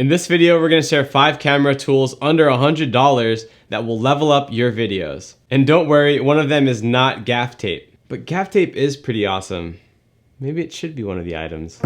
In this video, we're going to share 5 camera tools under $100 that will level up your videos. And don't worry, one of them is not gaff tape. But gaff tape is pretty awesome. Maybe it should be one of the items.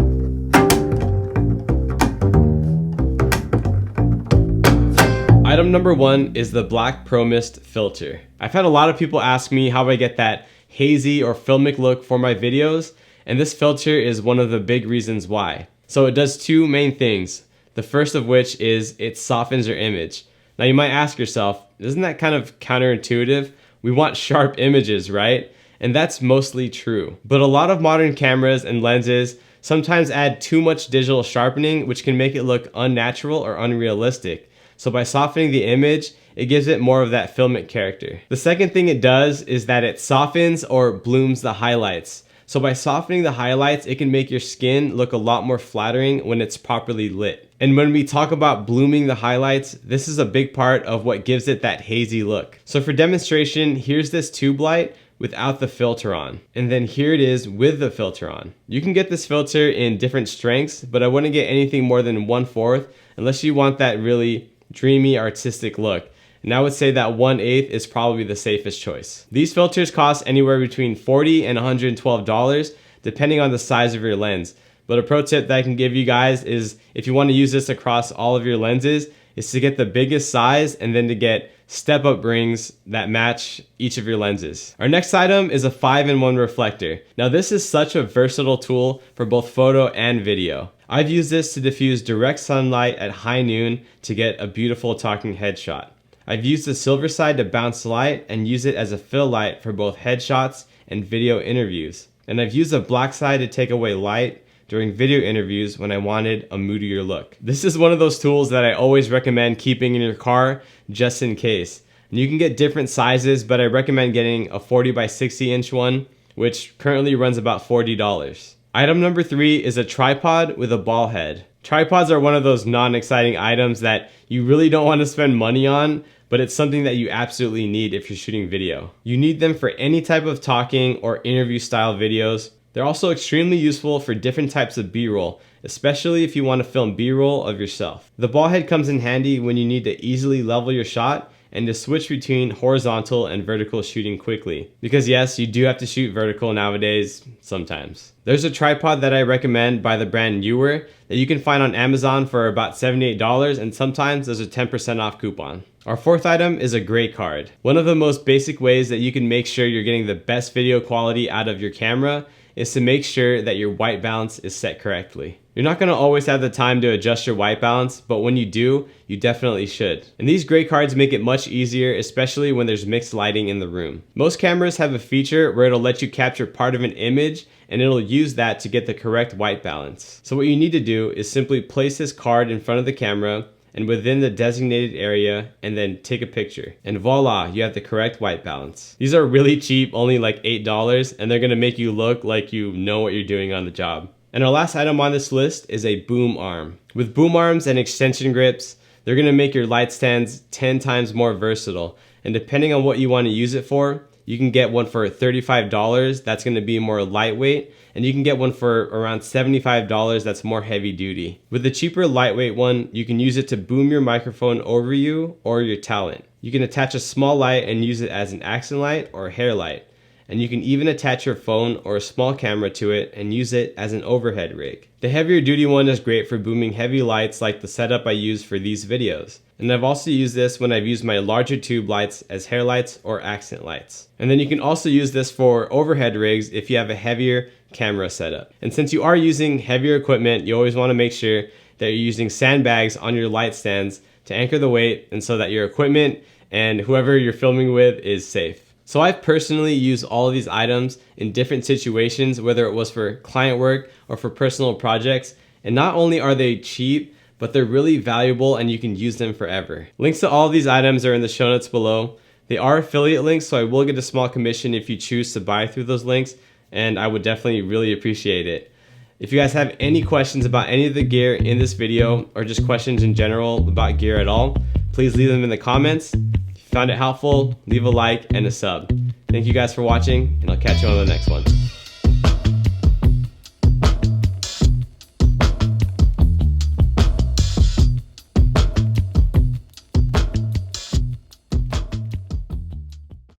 Item number 1 is the Black Pro Mist filter. I've had a lot of people ask me how I get that hazy or filmic look for my videos, and this filter is one of the big reasons why. So it does 2 main things. The first of which is it softens your image. Now you might ask yourself, isn't that kind of counterintuitive? We want sharp images, right? And that's mostly true. But a lot of modern cameras and lenses sometimes add too much digital sharpening, which can make it look unnatural or unrealistic. So by softening the image, it gives it more of that filmic character. The second thing it does is that it softens or blooms the highlights. So by softening the highlights, it can make your skin look a lot more flattering when it's properly lit. And when we talk about blooming the highlights, this is a big part of what gives it that hazy look. So for demonstration, here's this tube light without the filter on. And then here it is with the filter on. You can get this filter in different strengths, but I wouldn't get anything more than 1/4 unless you want that really dreamy artistic look. And I would say that 1/8 is probably the safest choice. These filters cost anywhere between $40 and $112 depending on the size of your lens. But a pro tip that I can give you guys is if you want to use this across all of your lenses is to get the biggest size and then to get step-up rings that match each of your lenses. Our next item is a 5-in-1 reflector. Now this is such a versatile tool for both photo and video. I've used this to diffuse direct sunlight at high noon to get a beautiful talking head shot. I've used the silver side to bounce light and use it as a fill light for both headshots and video interviews. And I've used the black side to take away light during video interviews when I wanted a moodier look. This is one of those tools that I always recommend keeping in your car just in case. And you can get different sizes, but I recommend getting a 40 by 60 inch one, which currently runs about $40. Item number 3 is a tripod with a ball head. Tripods are one of those non-exciting items that you really don't want to spend money on, but it's something that you absolutely need if you're shooting video. You need them for any type of talking or interview style videos. They're also extremely useful for different types of B-roll, especially if you want to film B-roll of yourself. The ball head comes in handy when you need to easily level your shot and to switch between horizontal and vertical shooting quickly. Because yes, you do have to shoot vertical nowadays, sometimes. There's a tripod that I recommend by the brand Newer that you can find on Amazon for about $78, and sometimes there's a 10% off coupon. Our 4th item is a gray card. One of the most basic ways that you can make sure you're getting the best video quality out of your camera is to make sure that your white balance is set correctly. You're not going to always have the time to adjust your white balance, but when you do, you definitely should. And these gray cards make it much easier, especially when there's mixed lighting in the room. Most cameras have a feature where it'll let you capture part of an image and it'll use that to get the correct white balance. So what you need to do is simply place this card in front of the camera and within the designated area, and then take a picture. And voila, you have the correct white balance. These are really cheap, only like $8, and they're gonna make you look like you know what you're doing on the job. And our last item on this list is a boom arm. With boom arms and extension grips, they're gonna make your light stands 10 times more versatile. And depending on what you wanna use it for, you can get one for $35, that's gonna be more lightweight, and you can get one for around $75 that's more heavy duty. With the cheaper lightweight one, you can use it to boom your microphone over you or your talent. You can attach a small light and use it as an accent light or hair light. And you can even attach your phone or a small camera to it and use it as an overhead rig. The heavier duty one is great for booming heavy lights like the setup I use for these videos. And I've also used this when I've used my larger tube lights as hair lights or accent lights. And then you can also use this for overhead rigs if you have a heavier camera setup. And since you are using heavier equipment, you always want to make sure that you're using sandbags on your light stands to anchor the weight and so that your equipment and whoever you're filming with is safe. So I've personally used all of these items in different situations, whether it was for client work or for personal projects. And not only are they cheap, but they're really valuable and you can use them forever. Links to all of these items are in the show notes below. They are affiliate links, so I will get a small commission if you choose to buy through those links, and I would definitely really appreciate it. If you guys have any questions about any of the gear in this video, or just questions in general about gear at all, please leave them in the comments. If you found it helpful, leave a like and a sub. Thank you guys for watching, and I'll catch you on the next one.